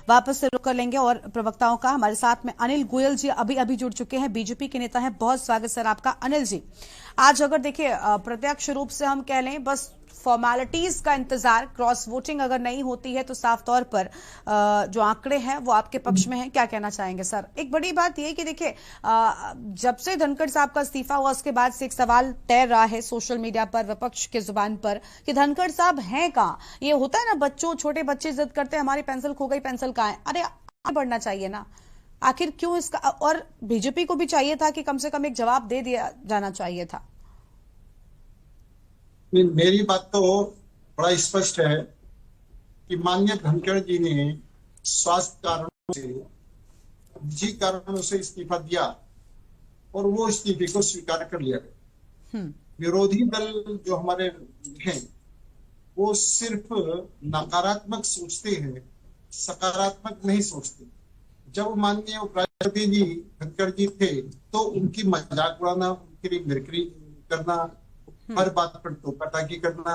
वापस से रुक कर लेंगे और प्रवक्ताओं का। हमारे साथ में अनिल गोयल जी अभी जुड़ चुके हैं, बीजेपी के नेता हैं। बहुत स्वागत सर आपका। अनिल जी, आज अगर देखिए प्रत्यक्ष रूप से हम कह लें बस फॉर्मेलिटीज का इंतजार, क्रॉस वोटिंग अगर नहीं होती है तो साफ तौर पर जो आंकड़े हैं वो आपके पक्ष में हैं, क्या कहना चाहेंगे सर? एक बड़ी बात यह कि देखिए जब से धनखड़ साहब का इस्तीफा हुआ उसके बाद से एक सवाल तैर रहा है सोशल मीडिया पर, विपक्ष के जुबान पर, कि धनखड़ साहब हैं कहां? ये होता है ना, छोटे बच्चे जिद करते हैं हमारी पेंसिल खो गई, पेंसिल कहां है? अरे आगे बढ़ना चाहिए ना, आखिर क्यों इसका? और बीजेपी को भी चाहिए था कि कम से कम एक जवाब दे दिया जाना चाहिए था। मेरी बात तो बड़ा स्पष्ट है कि माननीय धनखड़ जी ने स्वास्थ्य कारणों से, निजी कारणों से इस्तीफा दिया और वो इस्तीफे को स्वीकार कर लिया गया। विरोधी दल जो हमारे हैं वो सिर्फ नकारात्मक सोचते हैं, सकारात्मक नहीं सोचते। जब माननीय उपराष्ट्रपति जी धनखड़ जी थे तो उनकी मजाक उड़ाना, उनके लिए मिमिक्री करना, हर बात पर टोका-टाकी करना,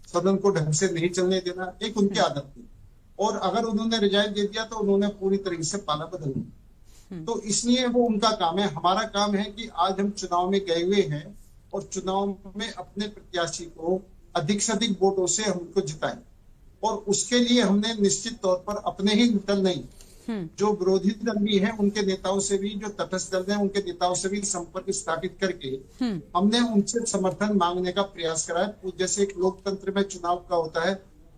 सदन को ढंग से नहीं चलने देना, एक उनकी आदत थी। और अगर उन्होंने रिजाइन दे दिया तो उन्होंने पूरी तरीके से पाला बदल दिया। तो इसलिए वो उनका काम है। हमारा काम है कि आज हम चुनाव में गए हुए हैं और चुनाव में अपने प्रत्याशी को अधिक से अधिक वोटों से हम उनको जिताएं। और उसके लिए हमने निश्चित तौर पर अपने ही दल नहीं, जो विरोधी दल भी है उनके नेताओं से भी, जो तटस्थ दल है उनके नेताओं से भी संपर्क स्थापित करके हमने उनसे समर्थन मांगने का प्रयास करा है। जैसे एक लोकतंत्र में चुनाव का होता है,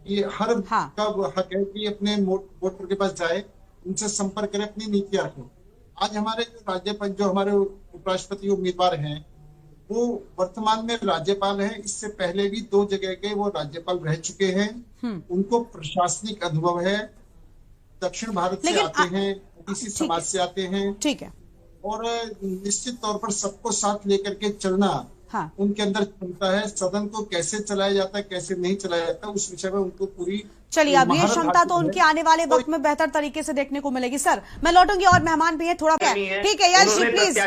ये हर का हक है कि अपने वोटर के पास जाए, उनसे संपर्क करे, अपनी नीतियां रखें। आज हमारे राज्यपाल, जो हमारे उपराष्ट्रपति उम्मीदवार हैं, वो वर्तमान में राज्यपाल हैं। इससे पहले भी 2 जगह के वो राज्यपाल रह चुके हैं। उनको प्रशासनिक अनुभव है, दक्षिण भारत से आते हैं, किसी समाज से आते हैं। ठीक है। और निश्चित तौर पर सबको साथ लेकर के चलना उनके अंदर क्षमता है। सदन को कैसे चलाया जाता है, कैसे नहीं चलाया जाता, उस विषय में उनको पूरी। चलिए, अब ये क्षमता तो उनकी आने वाले वक्त में बेहतर तरीके से देखने को मिलेगी। सर मैं लौटूंगी और मेहमान भी है थोड़ा। ठीक है यश जी प्लीज,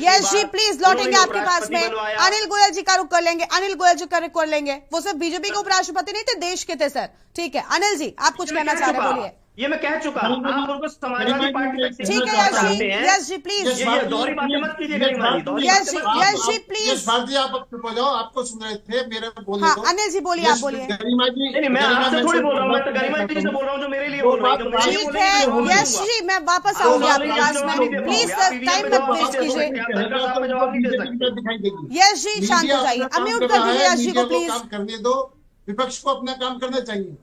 यश जी प्लीज लौटेंगे आपके पास में। अनिल गोयल जी का रुख कर लेंगे, अनिल गोयल जी का रुख कर लेंगे। वो सिर्फ बीजेपी के उपराष्ट्रपति नहीं थे, देश के थे सर। ठीक है अनिल जी, आप कुछ कहना चाह रहे हैं, बोलिए। ये मैं कह चुका हूं, आप उनको समाजवादी पार्टी तक। ठीक है यश जी प्लीज, ये दोहरी बातें मत कीजिएगा। यश जी प्लीज, भारती आप चुप हो जाओ, आपको सुन रहे थे, मेरे बोलने दो। अनिल जी बोलिए, आप बोलिए। नहीं, मैं आपसे थोड़ी बोल रहा हूँ, मैं तो गरिमा जी से बोल रहा हूँ जो मेरे लिए बोल रही है। ठीक है यश जी, मैं वापस आऊंगी आपके पास में, प्लीज टाइम मत वेस्ट कीजिए। यश जी शांत हो जाइए, अनम्यूट कर दीजिए यश जी को प्लीज। करने दो, विपक्ष को अपना काम करना चाहिए।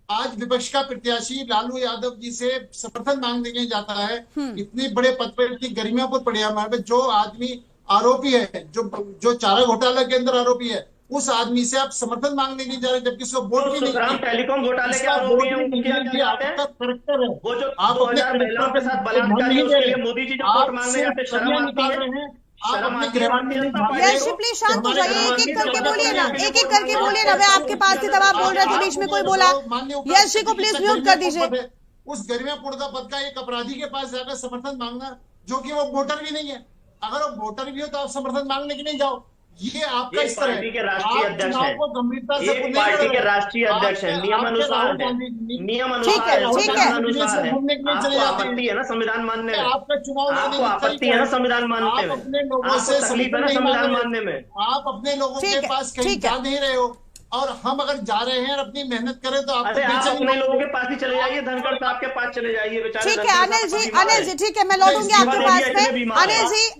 आज विपक्ष का प्रत्याशी लालू यादव जी से समर्थन मांगने के लिए जाता है, इतनी बड़े पद पर, इतनी गरिमा पर पड़े हमारे पे। जो आदमी आरोपी है, जो चारा घोटाला के अंदर आरोपी है, उस आदमी से आप समर्थन मांगने नहीं जा रहे, जबकि उसको वोट भी नहीं। टेलीकॉम घोटाले के आरोपी हैं, आपका करेक्टर है। वो जो 2000 महिलाओं के साथ बलात्कार किया, उसके लिए मोदी जी जो वोट मांगने जाते, शर्म आती है? यश प्लीज शांत हो जाइए, एक एक करके बोलिए ना, एक एक करके बोलिए ना। मैं आपके पास थी तब आप बोल रहे थे, बीच में कोई बोला। यश को प्लीज म्यूट कर दीजिए। उस गरिमापूर्ण पद का एक अपराधी के पास जाकर समर्थन मांगना, जो कि वो वोटर भी नहीं है। अगर वो वोटर भी हो तो आप समर्थन मांगने के नहीं जाओ। ये आपका इस तरह पार्टी के राष्ट्रीय अध्यक्ष है, गंभीरता से पार्टी के राष्ट्रीय अध्यक्ष है, नियम अनुसार है, नियम अनुसार आपत्ति है ना संविधान मानने में, आपका चुनाव, आपको आपत्ति है ना संविधान मानने में, आपको तकलीफ है ना संविधान मानने में। आप अपने लोगों के पास कहीं जा नहीं रहे हो, और हम अगर जा रहे हैं और अपनी मेहनत करें तो आप अपने लोगों के पास ही चले जाइए, धनखड़ साहब के पास चले जाइए बेचारे। ठीक है अनिल जी, ठीक है मैं लौटूंगी आपके पास में।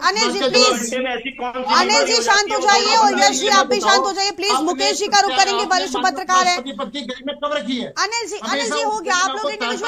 अनिल जी प्लीज, अनिल जी शांत हो जाइए, और यश जी आप भी शांत हो जाइए प्लीज। मुकेश जी का रुख करेंगे, वरिष्ठ पत्रकार है। कब रखी है अनिल जी हो गया, आप लोग